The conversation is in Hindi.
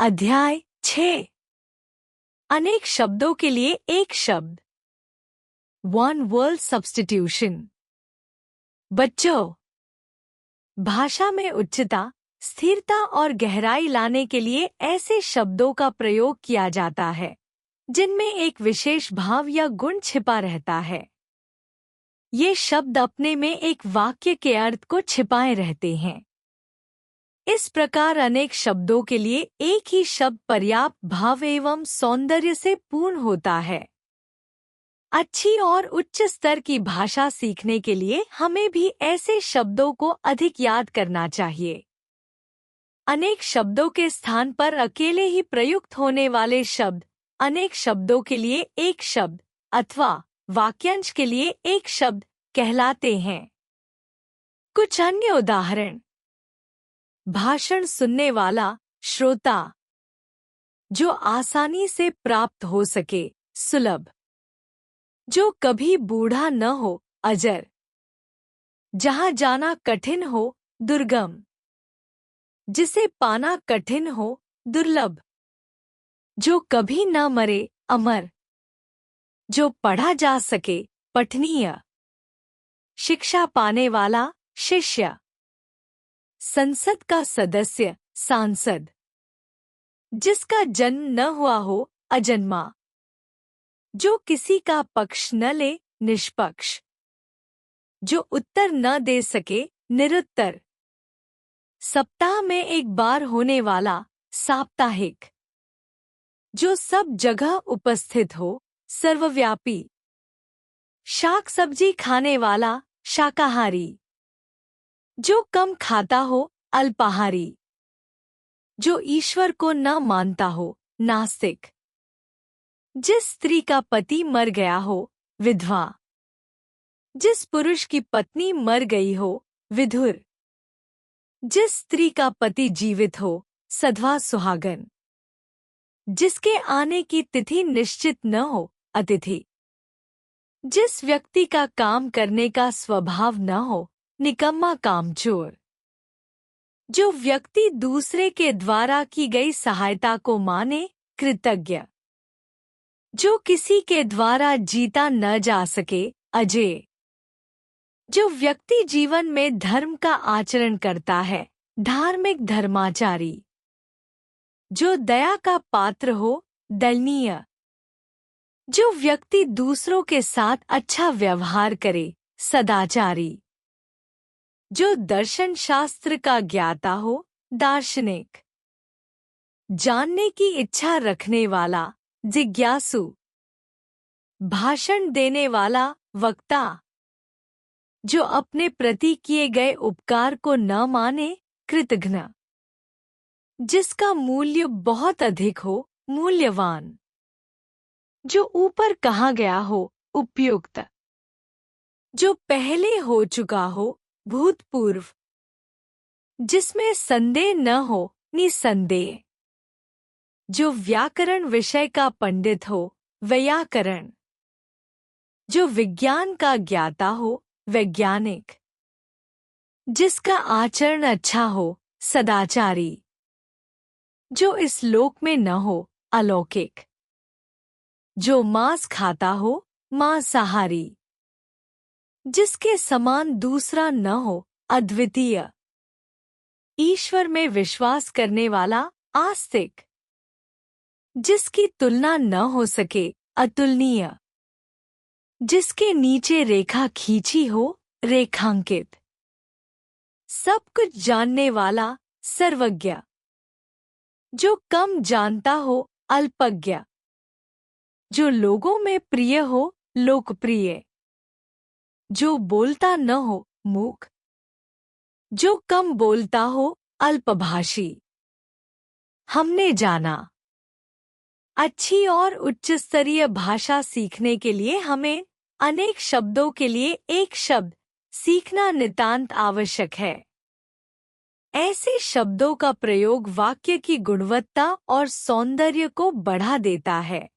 अध्याय 6। अनेक शब्दों के लिए एक शब्द। One word substitution. बच्चों, भाषा में उच्चता, स्थिरता और गहराई लाने के लिए ऐसे शब्दों का प्रयोग किया जाता है जिनमें एक विशेष भाव या गुण छिपा रहता है। ये शब्द अपने में एक वाक्य के अर्थ को छिपाए रहते हैं। इस प्रकार अनेक शब्दों के लिए एक ही शब्द पर्याप्त भाव एवं सौंदर्य से पूर्ण होता है। अच्छी और उच्च स्तर की भाषा सीखने के लिए हमें भी ऐसे शब्दों को अधिक याद करना चाहिए। अनेक शब्दों के स्थान पर अकेले ही प्रयुक्त होने वाले शब्द अनेक शब्दों के लिए एक शब्द अथवा वाक्यांश के लिए एक शब्द कहलाते हैं। कुछ अन्य उदाहरण। भाषण सुनने वाला, श्रोता। जो आसानी से प्राप्त हो सके, सुलभ। जो कभी बूढ़ा न हो, अजर। जहां जाना कठिन हो, दुर्गम। जिसे पाना कठिन हो, दुर्लभ। जो कभी न मरे, अमर। जो पढ़ा जा सके, पठनीय। शिक्षा पाने वाला, शिष्य। संसद का सदस्य, सांसद। जिसका जन्म न हुआ हो, अजन्मा। जो किसी का पक्ष न ले, निष्पक्ष। जो उत्तर न दे सके, निरुत्तर। सप्ताह में एक बार होने वाला, साप्ताहिक। जो सब जगह उपस्थित हो, सर्वव्यापी। शाक सब्जी खाने वाला, शाकाहारी। जो कम खाता हो, अल्पाहारी। जो ईश्वर को न मानता हो, नास्तिक। जिस स्त्री का पति मर गया हो, विधवा। जिस पुरुष की पत्नी मर गई हो, विधुर। जिस स्त्री का पति जीवित हो, सधवा सुहागन। जिसके आने की तिथि निश्चित न हो, अतिथि। जिस व्यक्ति का काम करने का स्वभाव न हो, निकम्मा कामचोर। जो व्यक्ति दूसरे के द्वारा की गई सहायता को माने, कृतज्ञ। जो किसी के द्वारा जीता न जा सके, अजेय। जो व्यक्ति जीवन में धर्म का आचरण करता है, धार्मिक धर्माचारी। जो दया का पात्र हो, दयनीय। जो व्यक्ति दूसरों के साथ अच्छा व्यवहार करे, सदाचारी। जो दर्शन शास्त्र का ज्ञाता हो, दार्शनिक। जानने की इच्छा रखने वाला, जिज्ञासु। भाषण देने वाला, वक्ता। जो अपने प्रति किए गए उपकार को न माने, कृतघ्न। जिसका मूल्य बहुत अधिक हो, मूल्यवान। जो ऊपर कहा गया हो, उपयुक्त। जो पहले हो चुका हो, भूतपूर्व। जिसमें संदेह न हो, निसंदेह। जो व्याकरण विषय का पंडित हो, वैयाकरण। जो विज्ञान का ज्ञाता हो, वैज्ञानिक। जिसका आचरण अच्छा हो, सदाचारी। जो इस लोक में न हो, अलौकिक। जो मांस खाता हो, मांसाहारी। जिसके समान दूसरा न हो, अद्वितीय। ईश्वर में विश्वास करने वाला, आस्तिक। जिसकी तुलना न हो सके, अतुलनीय। जिसके नीचे रेखा खींची हो, रेखांकित। सब कुछ जानने वाला, सर्वज्ञ। जो कम जानता हो, अल्पज्ञ। जो लोगों में प्रिय हो, लोकप्रिय। जो बोलता न हो, मूक। जो कम बोलता हो, अल्पभाषी। हमने जाना। अच्छी और उच्च स्तरीय भाषा सीखने के लिए हमें अनेक शब्दों के लिए एक शब्द सीखना नितांत आवश्यक है। ऐसे शब्दों का प्रयोग वाक्य की गुणवत्ता और सौंदर्य को बढ़ा देता है।